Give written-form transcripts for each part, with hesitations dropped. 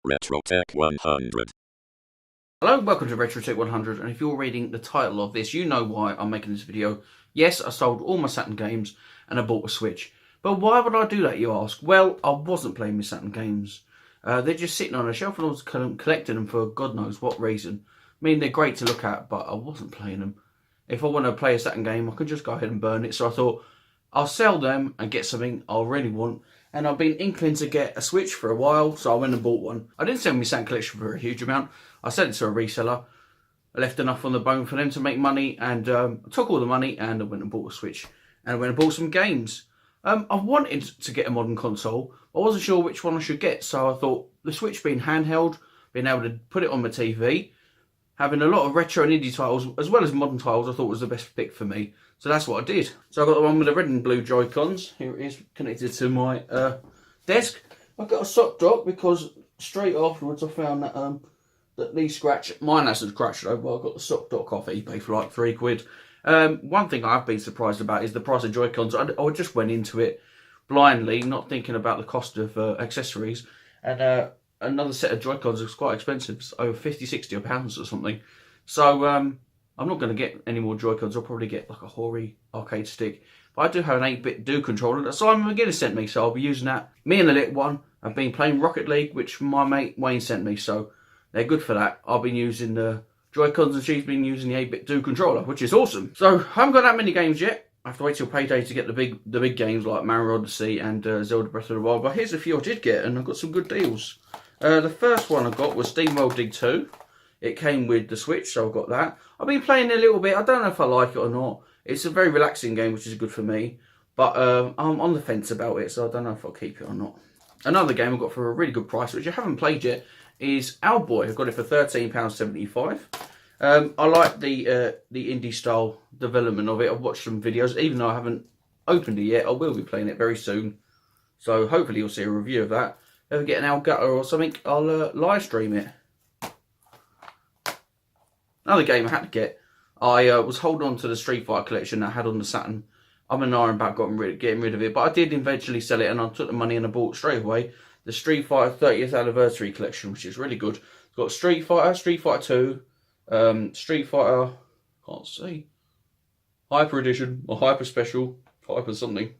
RetroTech 100. Hello, welcome to RetroTech 100, and if you're reading the title of this, you know why I'm making this video. Yes, I sold all my Saturn games and I bought a Switch. But why would I do that, you ask? Well, I wasn't playing my Saturn games. They're just sitting on a shelf and I was collecting them for God knows what reason. I mean, they're great to look at, but I wasn't playing them. If I want to play a Saturn game, I could just go ahead and burn it. So I thought, I'll sell them and get something I really want. And I've been inkling to get a Switch for a while, so I went and bought one. I didn't sell my Saturn collection for a huge amount. I sent it to a reseller. I left enough on the bone for them to make money, and I took all the money and I went and bought a Switch. And I went and bought some games. I wanted to get a modern console. I wasn't sure which one I should get, so I thought the Switch being handheld, being able to put it on my TV, having a lot of retro and indie titles, as well as modern titles, I thought was the best pick for me. So that's what I did. So I got the one with the red and blue Joy-Cons. Here it is, connected to my desk. I got a sock dock because straight afterwards I found that that these scratch. Mine hasn't scratched though, but I got the sock dock off eBay for like £3. One thing I've been surprised about is the price of Joy-Cons. I just went into it blindly, not thinking about the cost of accessories. And another set of Joy-Cons is quite expensive. It's over 50, 60 or pounds or something. So I'm not going to get any more Joy-Cons. I'll probably get like a Hori arcade stick. But I do have an 8-bit Do controller that Simon McGinnis sent me, so I'll be using that. Me and the little one have been playing Rocket League, which my mate Wayne sent me, so they're good for that. I've been using the Joy-Cons and she's been using the 8-bit Do controller, which is awesome. So I haven't got that many games yet. I have to wait till payday to get the big games like Mario Odyssey and Zelda Breath of the Wild. But here's a few I did get, and I've got some good deals. The first one I got was SteamWorld Dig 2. It came with the Switch, so I've got that. I've been playing it a little bit. I don't know if I like it or not. It's a very relaxing game, which is good for me. But I'm on the fence about it, so I don't know if I'll keep it or not. Another game I got for a really good price, which I haven't played yet, is Owlboy. I've got it for £13.75. I like the indie style development of it. I've watched some videos, even though I haven't opened it yet. I will be playing it very soon, so hopefully you'll see a review of that. If I ever get an Owl Gutter or something, I'll live stream it. Another game I had to get. I was holding on to the Street Fighter collection I had on the Saturn. I'm an iron about getting rid of it, but I did eventually sell it, and I took the money and I bought straight away the Street Fighter 30th Anniversary collection, which is really good. It's got Street Fighter, Street Fighter 2, Street Fighter, can't see, Hyper Edition or Hyper Special, Hyper something.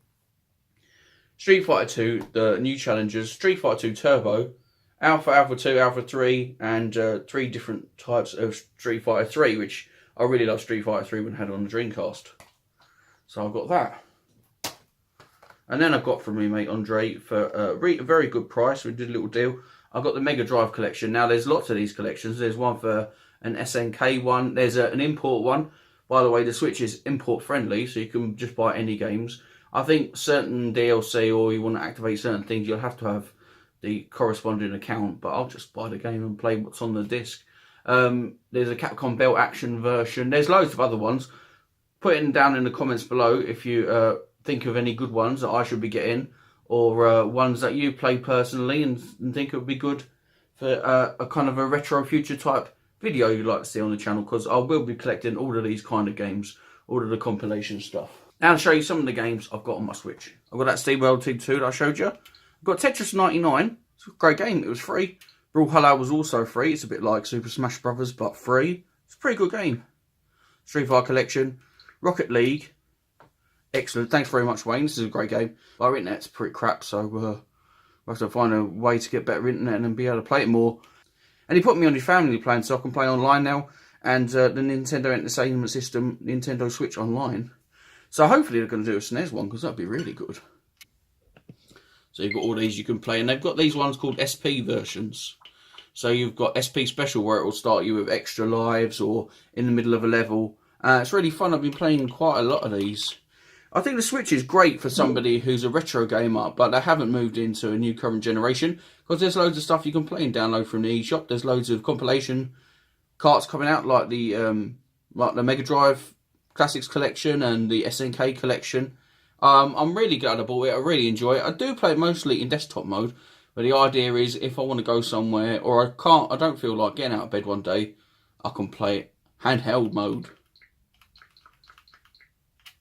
Street Fighter 2, the new challengers, Street Fighter 2 Turbo, Alpha, Alpha 2, Alpha 3, and 3 different types of Street Fighter 3, which I really love Street Fighter 3 when I had it on the Dreamcast. So I've got that. And then I've got from my mate Andre for a very good price. We did a little deal. I've got the Mega Drive collection. Now there's lots of these collections. There's one for an SNK one. There's an import one. By the way, the Switch is import friendly, so you can just buy any games. I think certain DLC or you want to activate certain things, you'll have to have the corresponding account, but I'll just buy the game and play what's on the disc. There's a Capcom Belt Action version. There's loads of other ones. Put it down in the comments below if you think of any good ones that I should be getting, or ones that you play personally and think it would be good for a kind of a retro future type video you'd like to see on the channel, because I will be collecting all of these kind of games, all of the compilation stuff. Now to show you some of the games I've got on my Switch. I've got that SteamWorld Dig 2 that I showed you. I've got Tetris 99. It's a great game. It was free. Brawlhalla was also free. It's a bit like Super Smash Brothers, but free. It's a pretty good game. Street Fighter Collection. Rocket League. Excellent. Thanks very much, Wayne. This is a great game. Our internet's pretty crap, so we'll have to find a way to get better internet and be able to play it more. And he put me on his family plan, so I can play online now. And the Nintendo Entertainment System, Nintendo Switch Online. So hopefully they're going to do a SNES one, because that'd be really good. So you've got all these you can play, and they've got these ones called SP versions. So you've got SP Special, where it will start you with extra lives or in the middle of a level. It's really fun. I've been playing quite a lot of these. I think the Switch is great for somebody who's a retro gamer, but they haven't moved into a new current generation, because there's loads of stuff you can play and download from the eShop. There's loads of compilation carts coming out, like the Mega Drive Classics collection and the SNK collection. I'm really glad I bought it. I really enjoy it. I do play it mostly in desktop mode, but the idea is if I want to go somewhere or I don't feel like getting out of bed one day, I can play it handheld mode.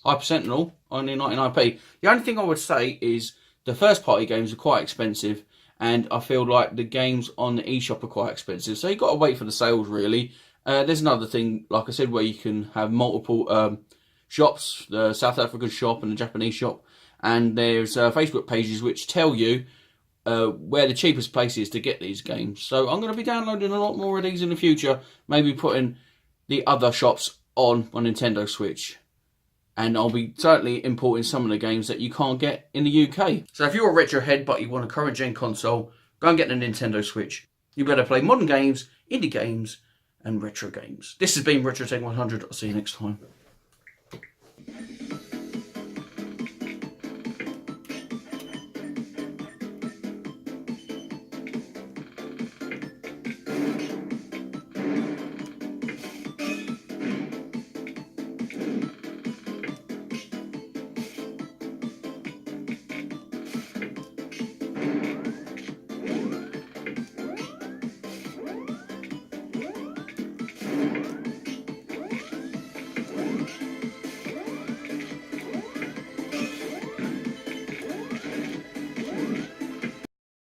Hyper Sentinel, only 99p. The only thing I would say is the first party games are quite expensive, and I feel like the games on the eShop are quite expensive, so you've got to wait for the sales really. There's another thing, like I said, where you can have multiple shops, the South African shop and the Japanese shop, and there's Facebook pages which tell you where the cheapest place is to get these games. So I'm going to be downloading a lot more of these in the future, maybe putting the other shops on my Nintendo Switch. And I'll be certainly importing some of the games that you can't get in the UK. So if you're a retro head but you want a current gen console, go and get the Nintendo Switch. You better play modern games, indie games, and retro games. This has been Retro Tech 100. I'll see you next time.